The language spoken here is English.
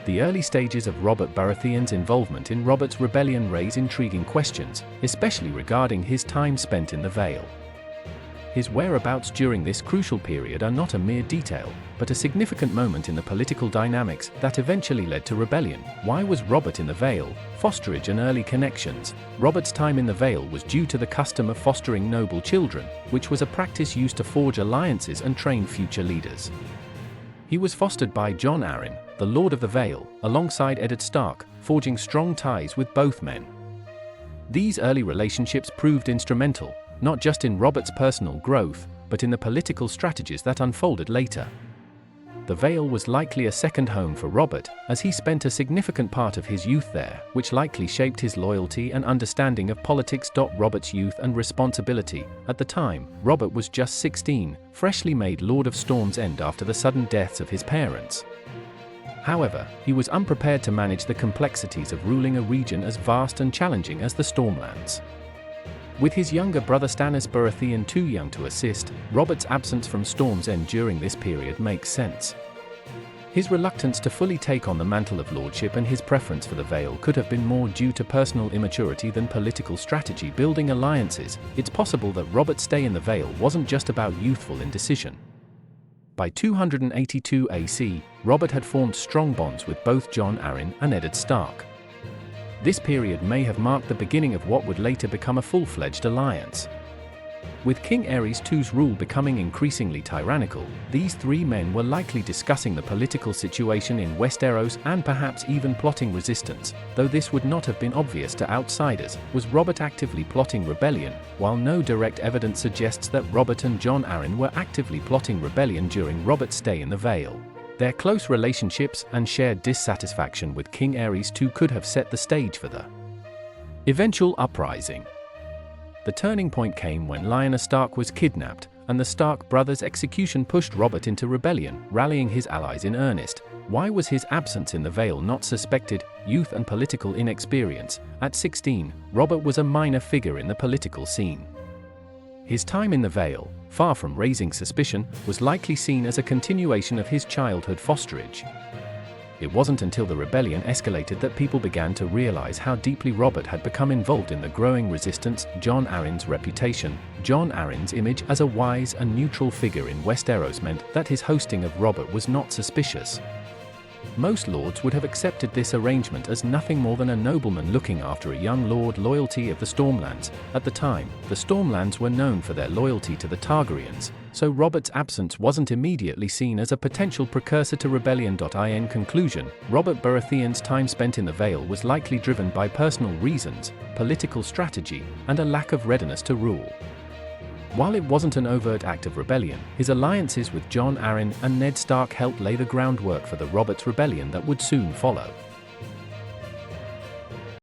The early stages of Robert Baratheon's involvement in Robert's rebellion raise intriguing questions, especially regarding his time spent in the Vale. His whereabouts during this crucial period are not a mere detail, but a significant moment in the political dynamics that eventually led to rebellion. Why was Robert in the Vale? Fosterage and early connections. Robert's time in the Vale was due to the custom of fostering noble children, which was a practice used to forge alliances and train future leaders. He was fostered by Jon Arryn, the Lord of the Vale, alongside Eddard Stark, forging strong ties with both men. These early relationships proved instrumental, not just in Robert's personal growth, but in the political strategies that unfolded later. The Vale was likely a second home for Robert, as he spent a significant part of his youth there, which likely shaped his loyalty and understanding of politics. Robert's youth and responsibility. At the time, Robert was just 16, freshly made Lord of Storm's End after the sudden deaths of his parents. However, he was unprepared to manage the complexities of ruling a region as vast and challenging as the Stormlands. With his younger brother Stannis Baratheon too young to assist, Robert's absence from Storm's End during this period makes sense. His reluctance to fully take on the mantle of lordship and his preference for the Vale could have been more due to personal immaturity than political strategy. Building alliances. It's possible that Robert's stay in the Vale wasn't just about youthful indecision. By 282 AC, Robert had formed strong bonds with both Jon Arryn and Eddard Stark. This period may have marked the beginning of what would later become a full-fledged alliance. With King Aerys II's rule becoming increasingly tyrannical, these three men were likely discussing the political situation in Westeros and perhaps even plotting resistance, though this would not have been obvious to outsiders. Was Robert actively plotting rebellion? While no direct evidence suggests that Robert and Jon Arryn were actively plotting rebellion during Robert's stay in the Vale, their close relationships and shared dissatisfaction with King Aerys II could have set the stage for the eventual uprising. The turning point came when Lyanna Stark was kidnapped, and the Stark brothers' execution pushed Robert into rebellion, rallying his allies in earnest. Why was his absence in the Vale not suspected? Youth and political inexperience. At 16, Robert was a minor figure in the political scene. His time in the Vale, far from raising suspicion, was likely seen as a continuation of his childhood fosterage. It wasn't until the rebellion escalated that people began to realize how deeply Robert had become involved in the growing resistance. Jon Arryn's reputation. Jon Arryn's image as a wise and neutral figure in Westeros meant that his hosting of Robert was not suspicious. Most lords would have accepted this arrangement as nothing more than a nobleman looking after a young lord. Loyalty of the Stormlands. At the time, the Stormlands were known for their loyalty to the Targaryens, so Robert's absence wasn't immediately seen as a potential precursor to rebellion. In conclusion, Robert Baratheon's time spent in the Vale was likely driven by personal reasons, political strategy, and a lack of readiness to rule. While it wasn't an overt act of rebellion, his alliances with Jon Arryn and Ned Stark helped lay the groundwork for the Robert's rebellion that would soon follow.